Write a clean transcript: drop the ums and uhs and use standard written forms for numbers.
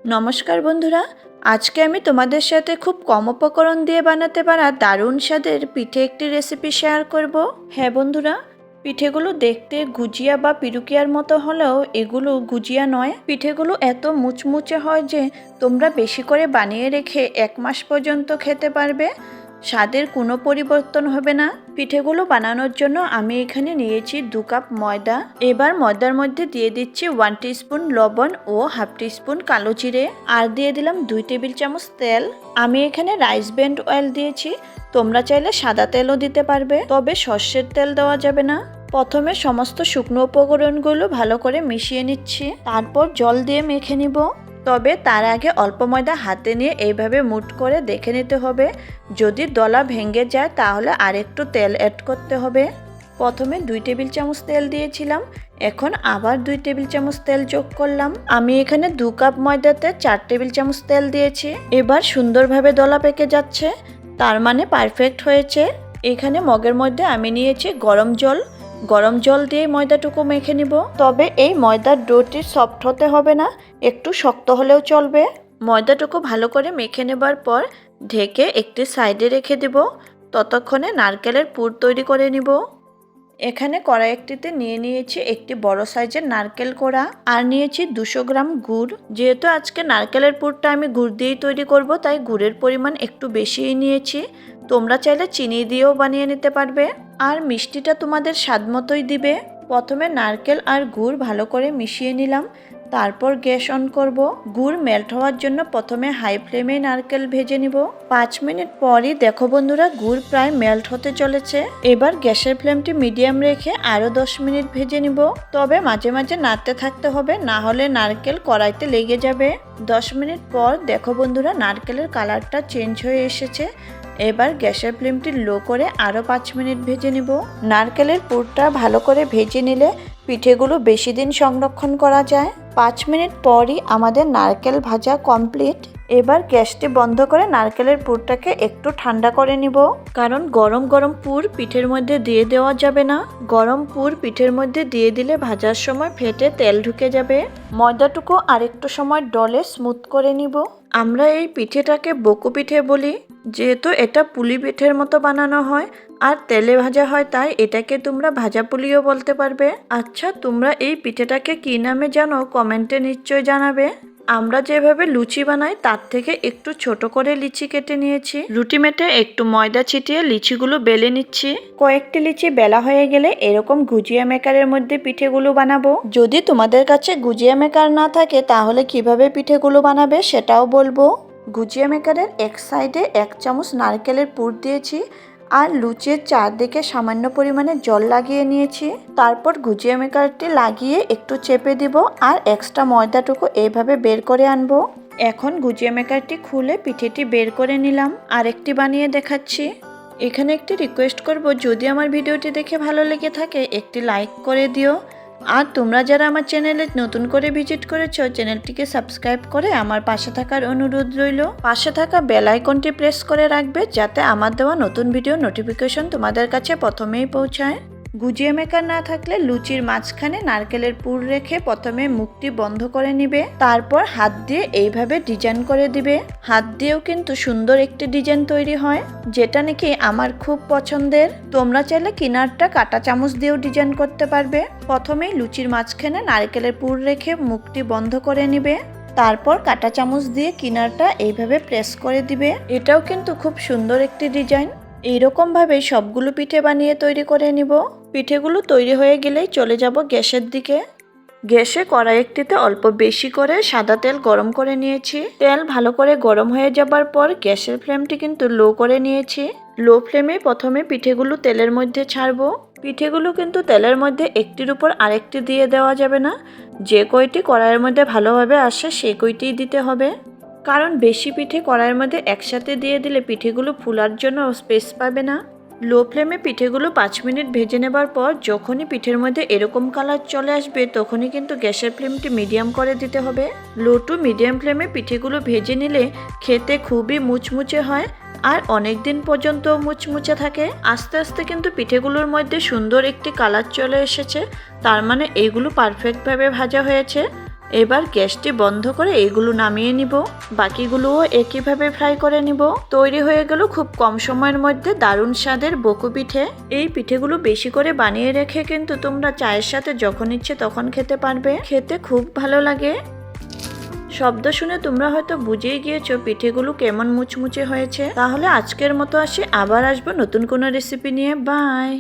নমস্কার বন্ধুরা, আজকে আমি তোমাদের সাথে খুব কম উপকরণ দিয়ে বানাতে পারা দারুণ স্বাদের পিঠে একটি রেসিপি শেয়ার করব। হ্যাঁ বন্ধুরা, পিঠেগুলো দেখতে গুজিয়া বা পিরুকিয়ার মতো হলেও এগুলো গুজিয়া নয়। পিঠেগুলো এত মুচমুচে হয় যে তোমরা বেশি করে বানিয়ে রেখে 1 মাস পর্যন্ত খেতে পারবে। স্বাদের কোনো পরিবর্তন হবে না। পিঠেগুলো বানানোর জন্য আমি এখানে নিয়েছি 2 কাপ ময়দা। এবার ময়দার মধ্যে দিয়ে দিচ্ছি 1 টিস্পুন লবণ ও হাফ টিস্পুন কালো জিরে, আর দিয়ে দিলাম 2 টেবিল চামচ তেল। আমি এখানে রাইস ব্র্যান্ড অয়েল দিয়েছি, তোমরা চাইলে সাদা তেলও দিতে পারবে, তবে সর্ষের তেল দেওয়া যাবে না। প্রথমে সমস্ত শুকনো উপকরণগুলো ভালো করে মিশিয়ে নিচ্ছি, তারপর জল দিয়ে মেখে নিব। তবে তার আগে অল্প ময়দা হাতে নিয়ে এইভাবে মুঠ করে দেখে নিতে হবে, যদি দলা ভেঙে যায় তাহলে আরেকটু তেল অ্যাড করতে হবে। প্রথমে 2 টেবিল চামচ তেল দিয়েছিলাম, এখন আবার 2 টেবিল চামচ তেল যোগ করলাম। আমি এখানে 2 কাপ ময়দাতে 4 টেবিল চামচ তেল দিয়েছি। এবার সুন্দরভাবে দলা পেকে যাচ্ছে, তার মানে পারফেক্ট হয়েছে। এখানে মগের মধ্যে আমি নিয়েছি গরম জল দিয়ে ময়দাটুকু মেখে নিব। তবে এই ময়দার ডোটি সফট হতে হবে না, একটু শক্ত হলেও চলবে। ময়দাটুকু ভালো করে মেখে নেবার পর ঢেকে একটি সাইডে রেখে দেব, ততক্ষণে নারকেলের পুর তৈরি করে নিব। এখানে কড়াই একটিতে নিয়ে নিয়েছি একটি বড় সাইজের নারকেল কোড়া, আর নিয়েছি 200 গ্রাম গুড়। যেহেতু আজকে নারকেলের পুরটা আমি গুড় দিয়েই তৈরি করব, তাই গুড়ের পরিমাণ একটু বেশিই নিয়েছি। তোমরা চাইলে চিনি দিয়েও বানিয়ে নিতে পারবে, আর মিষ্টিটা তোমাদের স্বাদ মতোই দিবে। প্রথমে নারকেল আর গুড় ভালো করে মিশিয়ে নিলাম, তারপর গ্যাস অন করব। গুড় মেল্ট হওয়ার জন্য প্রথমে হাই ফ্লেমে নারকেল ভেজে নিব। 5 মিনিট পরই দেখো বন্ধুরা, গুড় প্রায় মেল্ট হতে চলেছে। এবার গ্যাসের ফ্লেমটি মিডিয়াম রেখে আরও 10 মিনিট ভেজে নিব। তবে মাঝে মাঝে নাড়তে থাকতে হবে, না হলে নারকেল কড়াইতে লেগে যাবে। 10 মিনিট পর দেখো বন্ধুরা, নারকেলের কালারটা চেঞ্জ হয়ে এসেছে। এবার গ্যাসের ফ্লেমটি লো করে আরও 5 মিনিট ভেজে নিব। নারকেলের পুরটা ভালো করে ভেজে নিলে পিঠেগুলো বেশি দিন সংরক্ষণ করা যায়। 5 মিনিট পরই আমাদের নারকেল ভাজা কমপ্লিট। এবার গ্যাসটি বন্ধ করে নারকেলের পুরটাকে একটু ঠান্ডা করে নিব, কারণ গরম গরম পুর পিঠের মধ্যে দিয়ে দেওয়া যাবে না। গরম পুর পিঠের মধ্যে দিয়ে দিলে ভাজার সময় ফেটে তেল ঢুকে যাবে। ময়দাটুকু আরেকটু সময় ডলে স্মুথ করে নিব। আমরা এই পিঠেটাকে বকু পিঠে বলি, যেহেতু এটা পুলি পিঠের মতো বানানো হয় আর তেলে ভাজা হয়, তাই এটাকে তোমরা ভাজা পুলিও বলতে পারবে। আচ্ছা, তোমরা এই পিঠেটাকে কি নামে জানো কমেন্টে নিশ্চয় জানাবে। আমরা যেভাবে লুচি বানাই তার থেকে একটু ছোট করে লিচি কেটে নিয়েছি। রুটি মেটে একটু ময়দা ছিটিয়ে লিচিগুলো বেলে নিচ্ছি। কয়েকটি লিচি বেলা হয়ে গেলে এরকম গুজিয়া মেকারের মধ্যে পিঠেগুলো বানাবো। যদি তোমাদের কাছে গুজিয়া মেকার না থাকে তাহলে কিভাবে পিঠেগুলো বানাবে সেটাও বলবো। গুজিয়া মেকারের এক সাইডে 1 চামচ নারকেলের পুর দিয়েছি, আর লুচির চারদিকে সামান্য পরিমাণে জল লাগিয়ে নিয়েছি। তারপর গুজিয়া মেকারটি লাগিয়ে একটু চেপে দিব, আর এক্সট্রা ময়দাটুকু এইভাবে বের করে আনবো। এখন গুজিয়া মেকারটি খুলে পিঠেটি বের করে নিলাম, আরেকটি বানিয়ে দেখাচ্ছি। এখানে একটি রিকোয়েস্ট করব, যদি আমার ভিডিওটি দেখে ভালো লেগে থাকে একটি লাইক করে দিও। আর তোমরা যারা আমার চ্যানেলে নতুন করে ভিজিট করেছো, চ্যানেলটিকে সাবস্ক্রাইব করে আমার পাশে থাকার অনুরোধ রইল। পাশে থাকা বেল আইকনটি প্রেস করে রাখবে, যাতে আমার দেওয়া নতুন ভিডিও নোটিফিকেশন তোমাদের কাছে প্রথমেই পৌঁছায়। গুজিয়া মেকার না থাকলে লুচির মাঝখানে নারকেলের পুর রেখে প্রথমে মুখটি বন্ধ করে নিবে, তারপর হাত দিয়ে এইভাবে ডিজাইন করে দিবে। হাত দিয়েও কিন্তু সুন্দর একটি ডিজাইন তৈরি হয়, যেটা নাকি আমার খুব পছন্দের। তোমরা চাইলে কিনারটা কাঁটা চামচ দিয়েও ডিজাইন করতে পারবে। প্রথমেই লুচির মাঝখানে নারকেলের পুর রেখে মুখটি বন্ধ করে নিবে, তারপর কাঁটা চামচ দিয়ে কিনারটা এইভাবে প্রেস করে দিবে। এটাও কিন্তু খুব সুন্দর একটি ডিজাইন। এইরকম ভাবে সবগুলো পিঠে বানিয়ে তৈরি করে নিব। পিঠেগুলো তৈরি হয়ে গেলেই চলে যাব গ্যাসের দিকে। গ্যাসে কড়াই একটিতে অল্প বেশি করে সাদা তেল গরম করে নিয়েছি। তেল ভালো করে গরম হয়ে যাবার পর গ্যাসের ফ্লেমটি কিন্তু লো করে নিয়েছি। লো ফ্লেমে প্রথমে পিঠেগুলো তেলের মধ্যে ছাড়বো। পিঠেগুলো কিন্তু তেলের মধ্যে একটির উপর আরেকটি দিয়ে দেওয়া যাবে না, যে কয়টি কড়াইয়ের মধ্যে ভালোভাবে আসে সেই কয়টিই দিতে হবে। কারণ বেশি পিঠে কড়াইয়ের মধ্যে একসাথে দিয়ে দিলে পিঠেগুলো ফুলার জন্য স্পেস পাবে না। লো ফ্লেমে পিঠেগুলো 5 মিনিট ভেজে নেবার পর যখনই পিঠের মধ্যে এরকম কালার চলে আসবে, তখনই কিন্তু গ্যাসের ফ্লেমটি মিডিয়াম করে দিতে হবে। লো টু মিডিয়াম ফ্লেমে পিঠেগুলো ভেজে নিলে খেতে খুবই মুচমুচে হয়, আর অনেক দিন পর্যন্ত মুচমুচে থাকে। আস্তে আস্তে কিন্তু পিঠেগুলোর মধ্যে সুন্দর একটি কালার চলে এসেছে, তার মানে এইগুলো পারফেক্টভাবে ভাজা হয়েছে। এবার গ্যাসটি বন্ধ করে এগুলো নামিয়ে নিব। বাকিগুলোও একইভাবে ফ্রাই করে নিব। তৈরি হয়ে গেল খুব কম সময়ের মধ্যে দারুণ স্বাদের বকু পিঠে। এই পিঠেগুলো বেশি করে বানিয়ে রেখে কিন্তু তোমরা চায়ের সাথে যখন ইচ্ছে তখন খেতে পারবে। খেতে খুব ভালো লাগে। শব্দ শুনে তোমরা হয়তো বুঝেই গিয়েছো পিঠেগুলো কেমন মুচমুচে হয়েছে। তাহলে আজকের মতো আসি, আবার আসবো নতুন কোনো রেসিপি নিয়ে। বাই।